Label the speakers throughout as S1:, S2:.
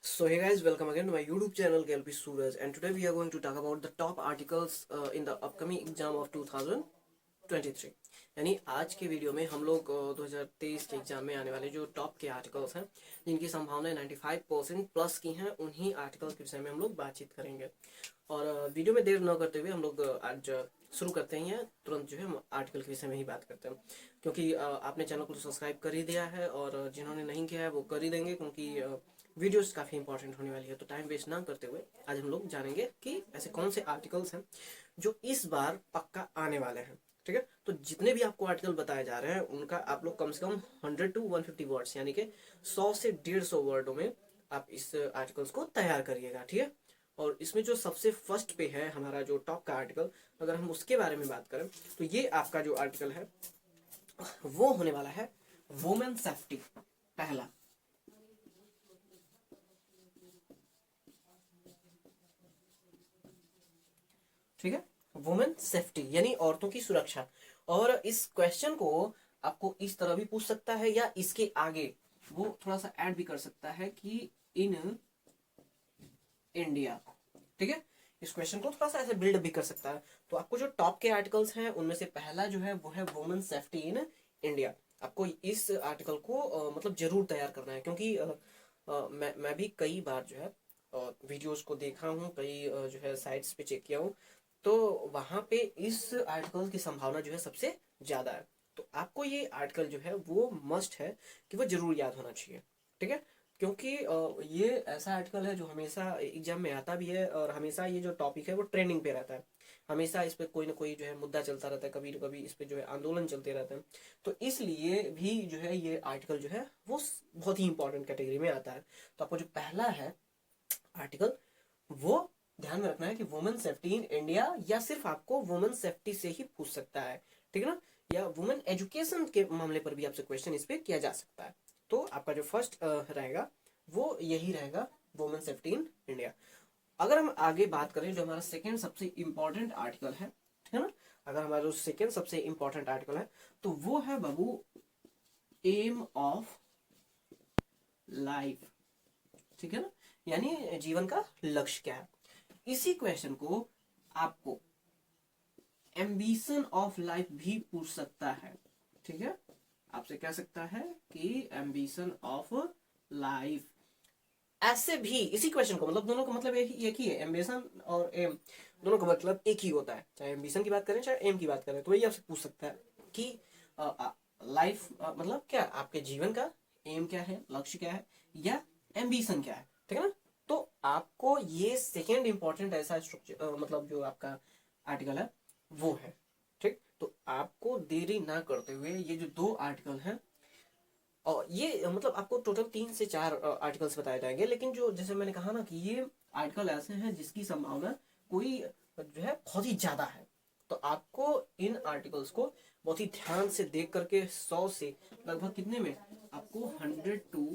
S1: So hey guys, welcome again to my YouTube channel KLP Suraj, and today we are going to talk about the top articles in the upcoming exam of 2023। यानी आज के video में हम लोग 2023 के exam में आने वाले जो टॉप के आर्टिकल्स हैं जिनकी संभावनाएं 95% प्लस की हैं उन्हीं आर्टिकल्स के विषय में हम लोग बातचीत करेंगे। और वीडियो में देर न करते हुए हम लोग आज शुरू करते ही हैं, तुरंत जो है हम आर्टिकल के विषय में ही बात करते हैं। क्योंकि आपने चैनल को सब्सक्राइब कर ही दिया है और जिन्होंने नहीं किया है वो कर ही देंगे, क्योंकि वीडियोस काफ़ी इंपॉर्टेंट होने वाली है। तो टाइम वेस्ट ना करते हुए आज हम लोग जानेंगे कि ऐसे कौन से आर्टिकल्स हैं जो इस बार पक्का आने वाले हैं। ठीक है, तो जितने भी आपको आर्टिकल बताए जा रहे हैं उनका आप लोग कम से कम 100 to 150 वर्ड्स यानी कि 100 से 150 वर्डों में आप इस आर्टिकल्स को तैयार करिएगा। ठीक है, और इसमें जो सबसे फर्स्ट पे है हमारा जो टॉप का आर्टिकल, अगर हम उसके बारे में बात करें तो ये आपका जो आर्टिकल है वो होने वाला है वुमेन सेफ्टी। पहला, ठीक है, वुमेन सेफ्टी यानी औरतों की सुरक्षा। और इस क्वेश्चन को आपको इस तरह भी पूछ सकता है या इसके आगे वो थोड़ा सा ऐड भी कर सकता है कि इन इंडिया। ठीक है, इस क्वेश्चन को थोड़ा सा ऐसे बिल्ड भी कर सकता है। तो आपको जो टॉप के आर्टिकल्स हैं उनमें से पहला जो है वो है वुमेन सेफ्टी इन इंडिया। आपको इस आर्टिकल को मतलब जरूर तैयार करना है, क्योंकि मैं भी कई बार जो है वीडियोस को देखा हूँ, कई जो है साइट्स पे चेक किया हूँ, तो वहां पे इस आर्टिकल की संभावना जो है सबसे ज्यादा है। तो आपको ये आर्टिकल जो है वो मस्ट है कि वो जरूर याद होना चाहिए। ठीक है, क्योंकि ये ऐसा आर्टिकल है जो हमेशा एग्जाम में आता भी है और हमेशा ये जो टॉपिक है वो ट्रेंडिंग पे रहता है। हमेशा इस पे कोई ना कोई जो है मुद्दा चलता रहता है, कभी ना कभी इस पे जो है आंदोलन चलते रहते हैं। तो इसलिए भी जो है ये आर्टिकल जो है वो बहुत ही इंपॉर्टेंट कैटेगरी में आता है। तो आपको जो पहला है आर्टिकल वो ध्यान में रखना है कि वुमेन सेफ्टी इन इंडिया, या सिर्फ आपको वुमेन सेफ्टी से ही पूछ सकता है। ठीक है ना, या वुमेन एजुकेशन के मामले पर भी आपसे क्वेश्चन इस पे किया जा सकता है। तो आपका जो फर्स्ट रहेगा वो यही रहेगा, वुमेन सेफ्टी इन इंडिया। अगर हम आगे बात करें जो हमारा सेकेंड सबसे इंपॉर्टेंट आर्टिकल है, ठीक है ना, अगर हमारा जो सेकेंड सबसे इंपॉर्टेंट आर्टिकल है तो वो है बाबू एम ऑफ लाइफ। ठीक है ना, यानी जीवन का लक्ष्य क्या है। इसी क्वेश्चन को आपको एम्बिशन ऑफ लाइफ भी पूछ सकता है। ठीक है, आपसे कह सकता है कि एम्बिशन ऑफ लाइफ। ऐसे भी इसी क्वेश्चन को, मतलब दोनों का मतलब एक ही है, एम्बिशन और एम दोनों का मतलब एक ही होता है। चाहे एम्बिशन की बात करें चाहे एम की बात करें, तो वही आपसे पूछ सकता है कि लाइफ मतलब क्या, आपके जीवन का एम क्या है, लक्ष्य क्या है, या एम्बिशन क्या है। ठीक है ना, तो आपको ये सेकेंड इंपॉर्टेंट ऐसा स्ट्रक्चर मतलब जो आपका आर्टिकल है वो है। ठीक, तो आपको देरी ना करते हुए ये जो दो आर्टिकल हैं, और ये मतलब आपको टोटल 3 से 4 आर्टिकल्स बताए जाएंगे, लेकिन जो जैसे मैंने कहा ना कि ये आर्टिकल ऐसे हैं जिसकी संभावना कोई जो है बहुत ही ज्यादा है। तो आपको इन आर्टिकल्स को बहुत ही ध्यान से देख करके 100 से लगभग कितने में, आपको 100 to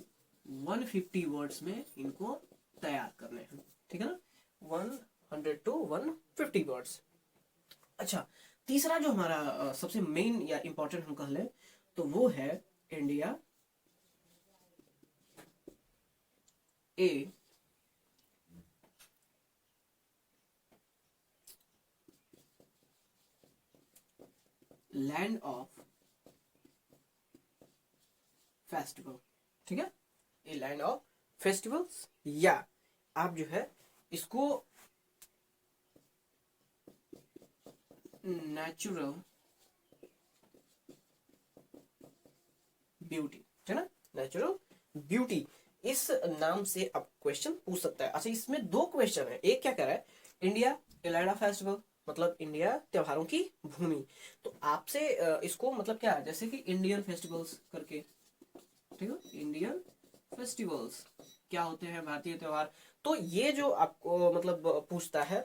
S1: 150 वर्ड्स में इनको तैयार करने हैं। ठीक है ना, 100 to 150 वर्ड्स। अच्छा, तीसरा जो हमारा सबसे मेन या इंपॉर्टेंट हम कह लें तो वो है India A land of festival. ठीक है, ए लैंड ऑफ फेस्टिवल्स, या आप जो है इसको नेचुरल ब्यूटी, है ना, नेचुरल ब्यूटी, इस नाम से आप क्वेश्चन पूछ सकता है। अच्छा, इसमें दो क्वेश्चन है, एक क्या कह रहा है, India A land of festival मतलब इंडिया त्योहारों की भूमि। तो आपसे इसको मतलब क्या है, जैसे कि इंडियन फेस्टिवल्स करके, ठीक है, इंडियन फेस्टिवल्स क्या होते हैं, भारतीय त्योहार। तो ये जो आपको मतलब पूछता है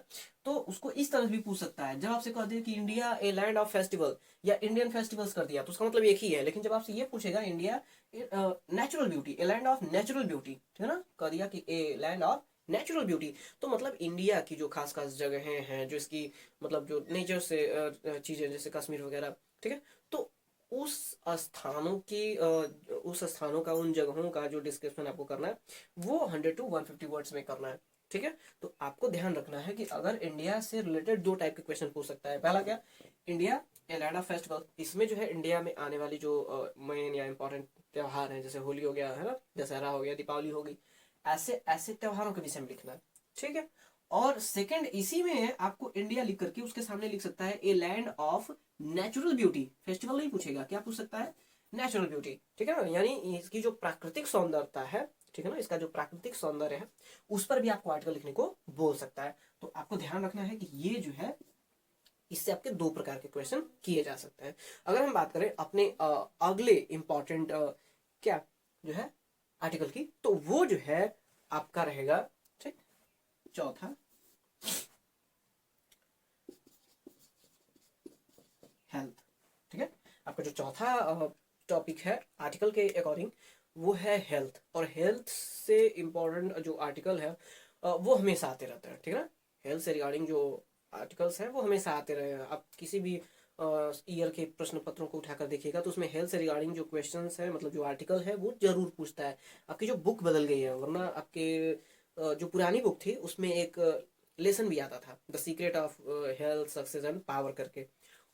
S1: तो उसको इस तरह भी पूछ सकता है। जब आपसे कह दे कि India A land of festival या इंडियन फेस्टिवल्स कर दिया तो उसका मतलब एक ही है, लेकिन जब आपसे ये पूछेगा India natural beauty, A land of natural beauty, ठीक है ना, कह दिया कि ए लैंड ऑफ नेचुरल ब्यूटी, तो मतलब इंडिया की जो खास खास जगहें हैं जो इसकी मतलब जो नेचर से चीजें जैसे कश्मीर वगैरह। ठीक है, तो उस स्थानों की उस स्थानों का, उन जगहों का जो डिस्क्रिप्शन आपको करना है वो 100 to 150 वर्ड्स में करना है। ठीक है, तो आपको ध्यान रखना है कि अगर इंडिया से रिलेटेड दो टाइप के क्वेश्चन पूछ सकता है। पहला क्या, India A land of festival, इसमें जो है इंडिया में आने वाली जो मेन या इंपॉर्टेंट त्योहार है, जैसे होली हो गया है ना, दशहरा हो गया, दीपावली हो गई, ऐसे ऐसे त्योहारों के विषय में लिखना है। ठीक है, और सेकंड इसी में आपको इंडिया लिख करके उसके सामने लिख सकता है a land of natural beauty. Festival नहीं पूछेगा, क्या पूछ सकता है, नेचुरल ब्यूटी। ठीक है ना, यानी इसकी जो प्राकृतिक सौंदर्यता है, ठीक है ना, इसका जो प्राकृतिक सौंदर्य है उस पर भी आपको आर्टिकल लिखने को बोल सकता है। तो आपको ध्यान रखना है कि ये जो है, इससे आपके दो प्रकार के क्वेश्चन किए जा सकते हैं। अगर हम बात करें अपने अगले इंपॉर्टेंट क्या जो है आर्टिकल की, तो वो जो है आपका रहेगा, ठीक, चौथा, हेल्थ। ठीक है, आपका जो चौथा टॉपिक है आर्टिकल के अकॉर्डिंग वो है हेल्थ। और हेल्थ से इंपॉर्टेंट जो आर्टिकल है वो हमेशा आते रहते हैं। ठीक है ना, हेल्थ से रिगार्डिंग जो आर्टिकल्स हैं वो हमेशा आते रहे हैं। आप किसी भी ईयर के प्रश्न पत्रों को उठाकर देखिएगा तो उसमें हेल्थ से रिगार्डिंग जो क्वेश्चंस है, मतलब जो आर्टिकल है वो जरूर पूछता है। आपकी जो बुक बदल गई है, वरना आपके जो पुरानी बुक थी उसमें एक लेसन भी आता था, the secret of health success and power करके,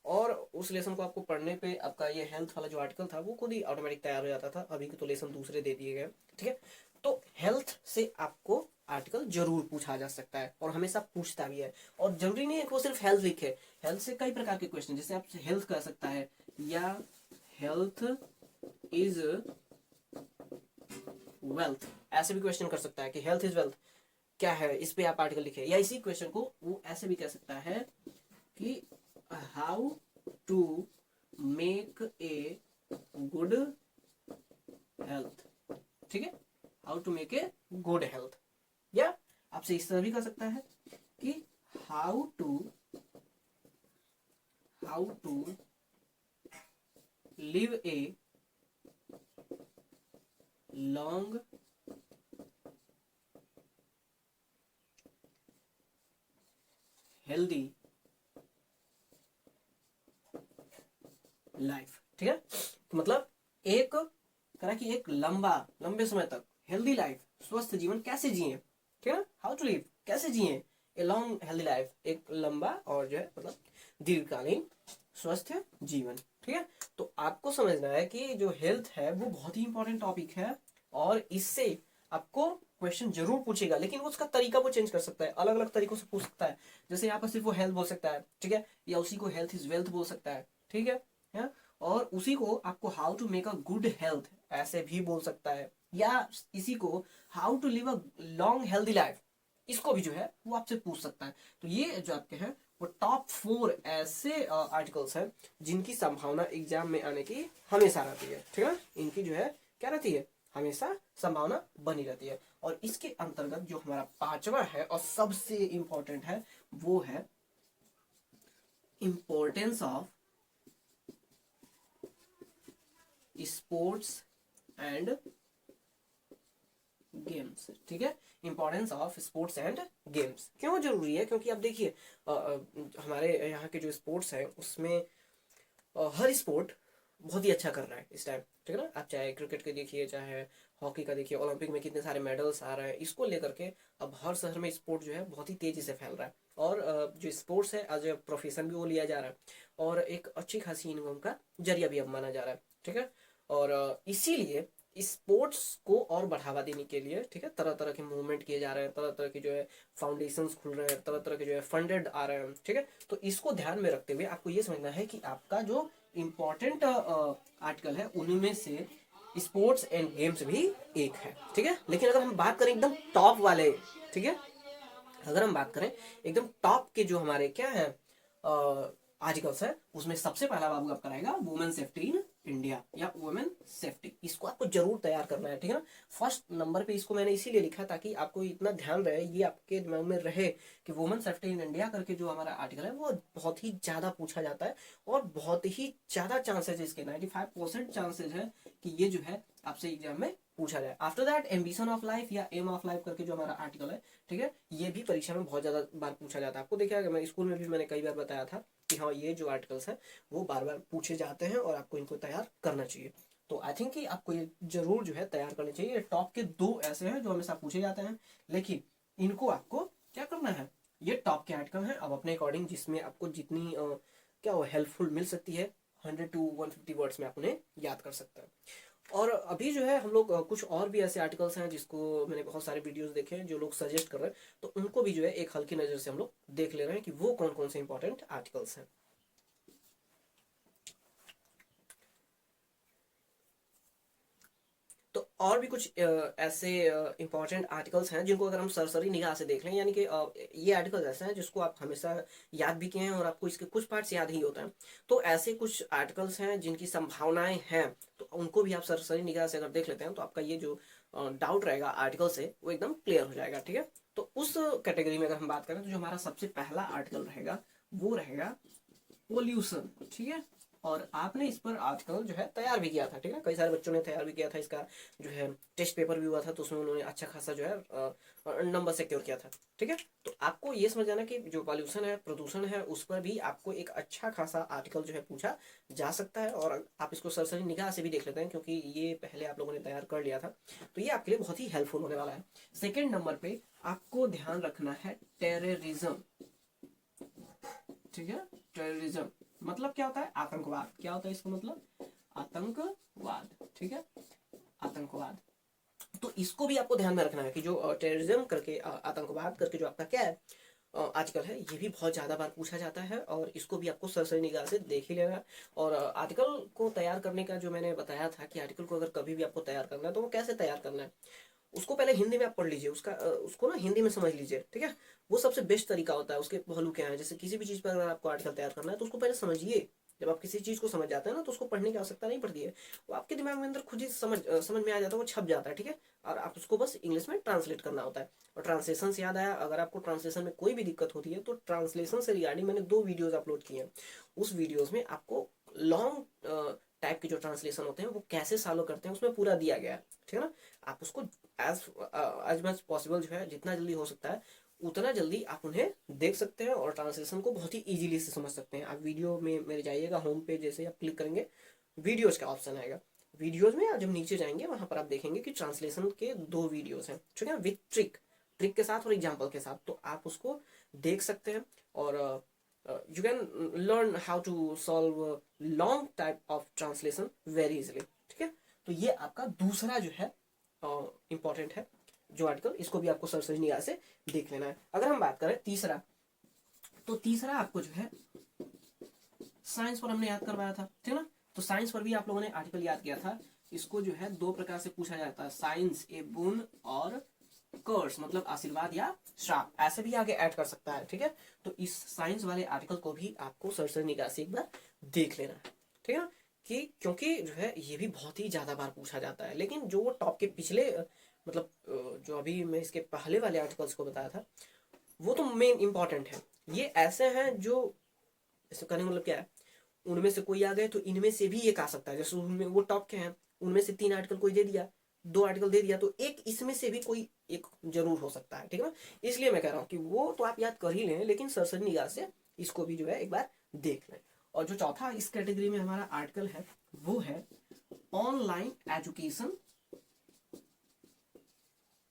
S1: और उस लेसन को आपको पढ़ने पे आपका ये हेल्थ वाला जो आर्टिकल था वो खुद ही ऑटोमेटिक तैयार हो जाता था। अभी के तो लेसन दूसरे दे दिए गए। ठीक है, तो हेल्थ से आपको आर्टिकल जरूर पूछा जा सकता है और हमेशा पूछता भी है। और जरूरी नहीं है कि वो सिर्फ हेल्थ लिखे, हेल्थ से कई प्रकार के क्वेश्चन, जैसे आप हेल्थ कह सकता है, या हेल्थ इज वेल्थ, ऐसे भी क्वेश्चन कर सकता है कि हेल्थ इज वेल्थ क्या है, इस पे आप आर्टिकल लिखे। या इसी क्वेश्चन को वो ऐसे भी कह सकता है कि how to make a good health. ठीक है, how to make a good health. या आपसे इस तरह भी कर सकता है कि how to live a long healthy life. ठीक है, तो मतलब एक तरह की एक लंबे समय तक हेल्दी लाइफ, स्वस्थ जीवन कैसे जिए। ठीक है ना, हाउ टू लिव, कैसे जिए ए लॉन्ग हेल्दी लाइफ, एक लंबा और जो है मतलब दीर्घकालीन स्वस्थ जीवन। ठीक है, तो आपको समझना है कि जो हेल्थ है वो बहुत ही इंपॉर्टेंट टॉपिक है और इससे आपको क्वेश्चन जरूर पूछेगा, लेकिन उसका तरीका वो चेंज कर सकता है, अलग अलग तरीकों से पूछ सकता है। जैसे यहाँ पर सिर्फ वो हेल्थ बोल सकता है, ठीक है, या उसी को हेल्थ इज वेल्थ बोल सकता है। ठीक है? और उसी को आपको how to make a good health ऐसे भी बोल सकता है, या इसी को how to live a long healthy life, इसको भी जो है वो आपसे पूछ सकता है। तो ये जो आपके हैं वो टॉप 4 ऐसे आर्टिकल्स हैं जिनकी संभावना एग्जाम में आने की हमेशा रहती है। ठीक है ना, इनकी जो है क्या रहती है, हमेशा संभावना बनी रहती है। और इसके अंतर्गत जो हमारा पांचवा है और सबसे इंपॉर्टेंट है वो है importance of sports and games. ठीक है, importance of sports and games क्यों जरूरी है, क्योंकि आप देखिए हमारे यहाँ के जो स्पोर्ट्स है उसमें हर स्पोर्ट बहुत ही अच्छा कर रहा है इस टाइम। ठीक है ना, आप चाहे क्रिकेट के देखिए, चाहे हॉकी का देखिए, ओलंपिक में कितने सारे मेडल्स आ रहे हैं, इसको लेकर के अब हर शहर में स्पोर्ट जो है बहुत ही तेजी से फैल रहा है। और जो स्पोर्ट्स है एज ए प्रोफेशन भी वो लिया जा रहा है और एक अच्छी खासी इनकम का जरिया भी अब माना जा रहा है। ठीक है, और इसीलिए स्पोर्ट्स को और बढ़ावा देने के लिए, ठीक है, तरह तरह के मूवमेंट किए जा रहे हैं, तरह तरह के जो है फाउंडेशंस खुल रहे हैं, तरह तरह के जो है फंडेड आ रहे हैं। ठीक है, तो इसको ध्यान में रखते हुए आपको ये समझना है कि आपका जो इम्पोर्टेंट आर्टिकल है उनमें से स्पोर्ट्स एंड गेम्स भी एक है। ठीक है, लेकिन अगर हम बात करें एकदम टॉप वाले, ठीक है, अगर हम बात करें एकदम टॉप के जो हमारे क्या है आर्टिकल्स है, उसमें सबसे पहला बाबू आपका रहेगा वुमेन सेफ्टी इन इंडिया या वुमेन सेफ्टी। इसको आपको जरूर तैयार करना है। ठीक है ना, फर्स्ट नंबर पे इसको मैंने इसीलिए लिखा ताकि आपको इतना ध्यान रहे, ये आपके दिमाग में रहे कि वुमेन सेफ्टी इन इंडिया करके जो हमारा आर्टिकल है वो बहुत ही ज्यादा पूछा जाता है और बहुत ही ज्यादा चांसेस है इसके, 95% चांसेस है कि ये जो है आपसे एग्जाम में पूछा जाए। After that ambition of life या एम ऑफ लाइफ करके जो हमारा आर्टिकल है, ठीक है, ये भी परीक्षा में बहुत ज्यादा बार पूछा जाता है। आपको देखिए मैं स्कूल में भी मैंने कई बार बताया था कि हाँ ये जो आर्टिकल्स है वो बार बार पूछे जाते हैं और आपको इनको तैयार करना चाहिए। तो आई थिंक कि आपको ये जरूर जो है तैयार करनी चाहिए। टॉप के 2 ऐसे हैं जो हमेशा पूछे जाते हैं, लेकिन इनको आपको क्या करना है, ये टॉप के आर्टिकल हैं, अब अपने अकॉर्डिंग जिसमें आपको जितनी क्या वो हेल्पफुल मिल सकती है 100 to 150 वर्ड्स में आप उन्हें याद कर सकते हैं। और अभी जो है हम लोग कुछ और भी ऐसे आर्टिकल्स हैं जिसको मैंने बहुत सारे वीडियोस देखे हैं जो लोग सजेस्ट कर रहे हैं, तो उनको भी जो है एक हल्की नज़र से हम लोग देख ले रहे हैं कि वो कौन कौन से इंपॉर्टेंट आर्टिकल्स हैं। तो और भी कुछ ऐसे इंपॉर्टेंट आर्टिकल्स हैं जिनको अगर हम सरसरी निगाह से देख लें, यानी कि ये आर्टिकल्स ऐसे हैं जिसको आप हमेशा याद भी किए हैं और आपको इसके कुछ पार्ट्स याद ही होता है। तो ऐसे कुछ आर्टिकल्स हैं जिनकी संभावनाएं हैं, तो उनको भी आप सरसरी निगाह से अगर देख लेते हैं तो आपका ये जो डाउट रहेगा आर्टिकल से वो एकदम क्लियर हो जाएगा। ठीक है, तो उस कैटेगरी में अगर हम बात करें तो जो हमारा सबसे पहला आर्टिकल रहेगा वो रहेगा पोल्यूशन। ठीक है, और आपने इस पर आर्टिकल जो है तैयार भी किया था। ठीक है, कई सारे बच्चों ने तैयार भी किया था, इसका जो है टेस्ट पेपर भी हुआ था, तो उसमें उन्होंने अच्छा खासा जो है नंबर सिक्योर किया था। ठीक है, तो आपको ये समझ जाना कि जो पॉल्यूशन है, प्रदूषण है, उस पर भी आपको एक अच्छा खासा आर्टिकल जो है पूछा जा सकता है। और आप इसको सरसरी निगाह से भी देख लेते हैं क्योंकि ये पहले आप लोगों ने तैयार कर लिया था, तो ये आपके लिए बहुत ही हेल्पफुल होने वाला है। सेकेंड नंबर पे आपको ध्यान रखना है टेररिज्म। ठीक है, टेररिज्म मतलब क्या होता है, आतंकवाद। क्या होता है इसका मतलब, आतंकवाद। ठीक है, आतंकवाद। तो इसको भी आपको ध्यान में रखना है कि जो टेररिज्म करके आतंकवाद करके जो आपका क्या है आर्टिकल है, ये भी बहुत ज्यादा बार पूछा जाता है और इसको भी आपको सरसरी निगाह से देख ही लेना है। और आर्टिकल को तैयार करने का जो मैंने बताया था कि आर्टिकल को अगर कभी भी आपको तैयार करना है तो वो कैसे तैयार करना है, उसको पहले हिंदी में आप पढ़ लीजिए, उसको ना हिंदी में समझ लीजिए। ठीक है, वो सबसे बेस्ट तरीका होता है। उसके पहलू क्या है, जैसे किसी भी चीज़ पर अगर आपको आर्टिकल तैयार करना है तो उसको पहले समझिए। जब आप किसी चीज़ को समझ जाते हैं ना तो उसको पढ़ने की आवश्यकता नहीं पड़ती है, वो आपके दिमाग में अंदर खुद ही समझ में आ जाता है, वो छप जाता है। ठीक है, और आप उसको बस इंग्लिश में ट्रांसलेट करना होता है। और ट्रांसलेशन से याद आया, अगर आपको ट्रांसलेशन में कोई भी दिक्कत होती है तो ट्रांसलेशन से रिगार्डिंग मैंने 2 वीडियोज़ अपलोड किए हैं। उस वीडियोज़ में आपको लॉन्ग टाइप के जो ट्रांसलेशन होते हैं वो कैसे सॉल्व करते हैं उसमें पूरा दिया गया है। ठीक है ना, आप उसको एज मच पॉसिबल जो है जितना जल्दी हो सकता है उतना जल्दी आप उन्हें देख सकते हैं और ट्रांसलेशन को बहुत ही इजीली से समझ सकते हैं। आप वीडियो में मेरे जाइएगा, होम पे जैसे आप क्लिक करेंगे वीडियोज का ऑप्शन आएगा, वीडियोज में जब नीचे जाएंगे वहां पर आप देखेंगे कि ट्रांसलेशन के 2 वीडियोज हैं। ठीक है, विथ ट्रिक के साथ और एग्जाम्पल के साथ, तो आप उसको देख सकते हैं और you can learn how to solve long type of translation very easily. ठीक है, तो ये आपका दूसरा जो है इंपॉर्टेंट है जो आर्टिकल, इसको भी आपको सरसरी निगाह से देख लेना है। अगर हम बात करें तीसरा, तो तीसरा आपको जो है साइंस पर हमने याद करवाया था। ठीक है ना, तो साइंस पर भी आप लोगों ने आर्टिकल याद किया था। इसको जो है 2 प्रकार से पूछा जाता है, साइंस ए बोन और कर्स मतलब आशीर्वाद या श्राप, ऐसे भी आगे ऐड कर सकता है। ठीक है, तो इस साइंस वाले आर्टिकल को भी आपको सरसरी निगाह से एक बार देख लेना है। ठीक है ना, कि क्योंकि जो है ये भी बहुत ही ज्यादा बार पूछा जाता है, लेकिन जो टॉप के पिछले मतलब जो अभी मैं इसके पहले वाले आर्टिकल्स को बताया था वो तो मेन इंपॉर्टेंट है। ये ऐसे हैं जो इससे कहने का मतलब क्या है, उनमें से कोई आ गए तो इनमें से भी एक आ सकता है। जैसे उनमें वो टॉप के हैं, उनमें से 3 आर्टिकल कोई दे दिया, 2 आर्टिकल दे दिया, तो एक इसमें से भी कोई एक जरूर हो सकता है। ठीक है ना, इसलिए मैं कह रहा हूँ कि वो तो आप याद कर ही लें, लेकिन सरसरी निगाह से इसको भी जो है एक बार देख लें। और जो चौथा इस कैटेगरी में हमारा आर्टिकल है वो है ऑनलाइन एजुकेशन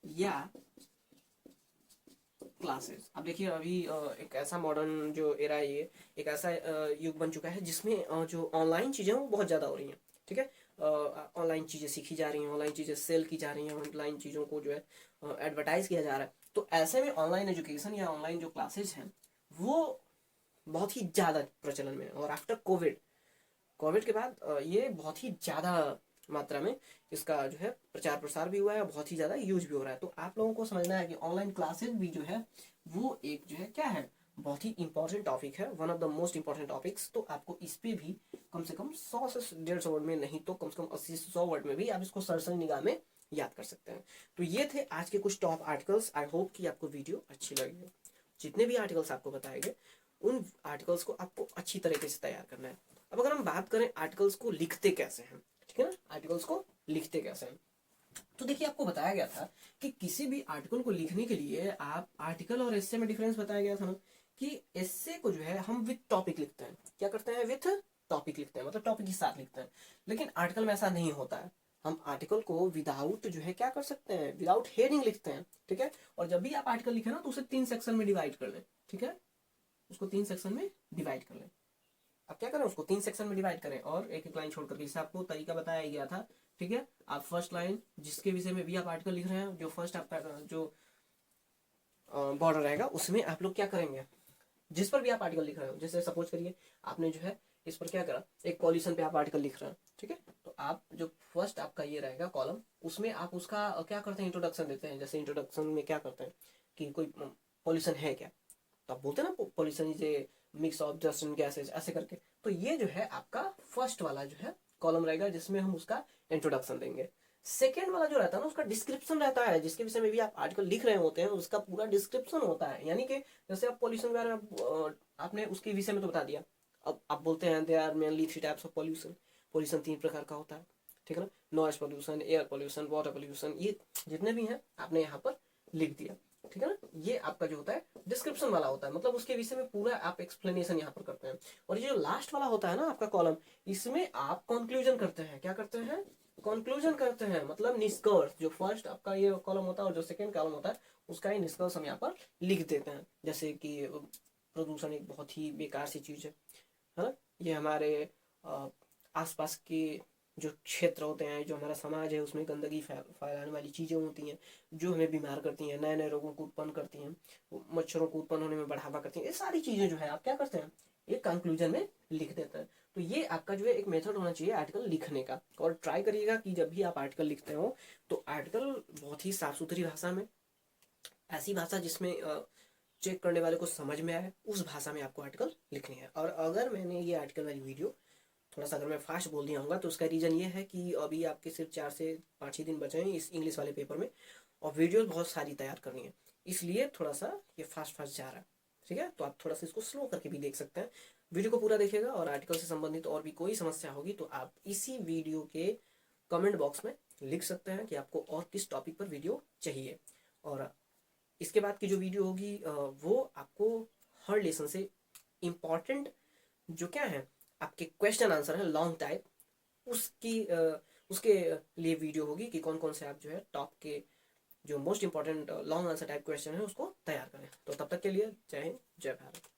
S1: या क्लासेस। अब देखिए अभी एक ऐसा मॉडर्न जो एरा है, ये एक ऐसा युग बन चुका है जिसमें जो ऑनलाइन चीज़ें वो बहुत ज़्यादा हो रही हैं। ठीक है, ऑनलाइन चीज़ें सीखी जा रही हैं, ऑनलाइन चीज़ें सेल की जा रही हैं, ऑनलाइन चीज़ों को जो है एडवर्टाइज किया जा रहा है। तो ऐसे में ऑनलाइन एजुकेशन या ऑनलाइन जो क्लासेज हैं वो बहुत ही ज़्यादा प्रचलन में है। और आफ्टर कोविड के बाद ये बहुत ही ज़्यादा मात्रा में इसका जो है प्रचार प्रसार भी हुआ है, बहुत ही ज़्यादा यूज भी हो रहा है। तो आप लोगों को समझना है कि ऑनलाइन क्लासेस भी जो है वो एक जो है क्या है, बहुत ही इंपॉर्टेंट टॉपिक है, one of the most important topics. तो आपको इस पे भी कम से कम 100 से 150 वर्ड में, नहीं तो कम से कम 80 से 100 वर्ड में भी आप इसको सरसरी निगाह में याद कर सकते हैं। तो ये थे आज के कुछ टॉप आर्टिकल्स। आई होप कि आपको वीडियो अच्छी लगी। जितने भी आर्टिकल्स आपको बताए गए उन आर्टिकल्स को आपको अच्छी तरीके से तैयार करना है। अब अगर हम बात करें आर्टिकल्स को लिखते कैसे हैं, ठीक है ना, आर्टिकल्स को लिखते कैसे हैं, तो देखिए आपको बताया गया था कि किसी भी आर्टिकल को लिखने के लिए आप आर्टिकल और एस्से में डिफरेंस बताया गया था ना, कि एस्से को जो है हम विथ टॉपिक लिखते हैं। क्या करते हैं? विथ टॉपिक लिखते हैं, मतलब टॉपिक के साथ लिखते हैं। लेकिन आर्टिकल में ऐसा नहीं होता है। हम आर्टिकल को विदाउट जो है क्या कर सकते हैं? विदाउट हेडिंग लिखते हैं, ठीक है। और जब भी आप आर्टिकल लिखे ना तो उसे 3 सेक्शन में डिवाइड कर लें, ठीक है। उसको 3 सेक्शन में डिवाइड कर लें। अब क्या करें? उसको 3 सेक्शन में डिवाइड करें और एक एक लाइन छोड़ करके, जैसे आपको तरीका बताया ही गया था, ठीक है। आप फर्स्ट लाइन जिसके विषय में भी आप आर्टिकल लिख रहे हैं, जो फर्स्ट आपका जो बॉर्डर रहेगा उसमें आप लोग क्या करेंगे? जिस पर भी आप आर्टिकल लिख रहे हो, जैसे सपोज करिए आपने जो है इस पर क्या करा, एक पॉल्यूशन पे आप आर्टिकल लिख रहे हैं, ठीक है। तो आप जो फर्स्ट आपका ये रहेगा कॉलम, उसमें आप उसका क्या करते हैं? इंट्रोडक्शन देते हैं। जैसे इंट्रोडक्शन में क्या करते हैं कि कोई पॉल्यूशन है क्या, तो आप बोलते हैं ना pollution is a mix of dust and gases, ऐसे करके। तो ये जो है आपका फर्स्ट वाला जो है कॉलम रहेगा, जिसमें हम उसका इंट्रोडक्शन देंगे। सेकेंड वाला जो रहता है ना, उसका डिस्क्रिप्शन रहता है। जिसके विषय में भी आप आर्टिकल लिख रहे होते हैं उसका पूरा डिस्क्रिप्शन होता है। यानी कि जैसे आप पॉल्यूशन के बारे में आपने उसके विषय में तो बता दिया। अब आप बोलते हैं they are mainly 3 types of pollution. Pollution 3 प्रकार का होता है, ठीक है ना। Noise pollution, air pollution, water pollution, ये जितने भी हैं आपने यहाँ पर लिख दिया, ठीक है ना। ये आपका जो होता है डिस्क्रिप्शन वाला होता है, मतलब उसके विषय में पूरा आप एक्सप्लेनेशन यहाँ पर करते हैं। और ये जो लास्ट वाला होता है ना आपका कॉलम, इसमें आप कंक्लूजन करते हैं। क्या करते हैं? कंक्लूजन करते हैं, मतलब निष्कर्ष। जो फर्स्ट आपका ये कॉलम होता है और जो सेकंड कॉलम होता है उसका ही निष्कर्ष हम यहाँ पर लिख देते हैं। जैसे कि प्रदूषण एक बहुत ही बेकार सी चीज है ना। ये हमारे आसपास के जो क्षेत्र होते हैं, जो हमारा समाज है, उसमें गंदगी फैलाने वाली चीज़ें होती हैं जो हमें बीमार करती हैं, नए नए रोगों को उत्पन्न करती हैं, मच्छरों को उत्पन्न होने में बढ़ावा करती हैं। ये सारी चीज़ें जो है आप क्या करते हैं? एक कंक्लूजन में लिख देते हैं। तो ये आपका जो है एक मेथड होना चाहिए आर्टिकल लिखने का। और ट्राई करिएगा कि जब भी आप आर्टिकल लिखते हो तो आर्टिकल बहुत ही साफ सुथरी भाषा में, ऐसी भाषा जिसमें चेक करने वाले को समझ में आए, उस भाषा में आपको आर्टिकल लिखनी है। और अगर मैंने ये आर्टिकल वाली वीडियो थोड़ा सा अगर मैं फास्ट बोल दिया हूँ तो उसका रीज़न ये है कि अभी आपके सिर्फ 4 से 5 ही दिन बचे हैं इस इंग्लिश वाले पेपर में, और वीडियो बहुत सारी तैयार करनी है, इसलिए थोड़ा सा ये फास्ट फास्ट जा रहा है, ठीक है। तो आप थोड़ा सा इसको स्लो करके भी देख सकते हैं। वीडियो को पूरा देखिएगा, और आर्टिकल से संबंधित और भी कोई समस्या होगी तो आप इसी वीडियो के कमेंट बॉक्स में लिख सकते हैं कि आपको और किस टॉपिक पर वीडियो चाहिए। और इसके बाद की जो वीडियो होगी वो आपको हर लेसन से इम्पॉर्टेंट जो क्या है आपके क्वेश्चन आंसर है लॉन्ग टाइप, उसके लिए वीडियो होगी कि कौन कौन से आप जो है टॉप के जो most important long answer type question है उसको तैयार करें। तो तब तक के लिए जय हिंद, जय भारत।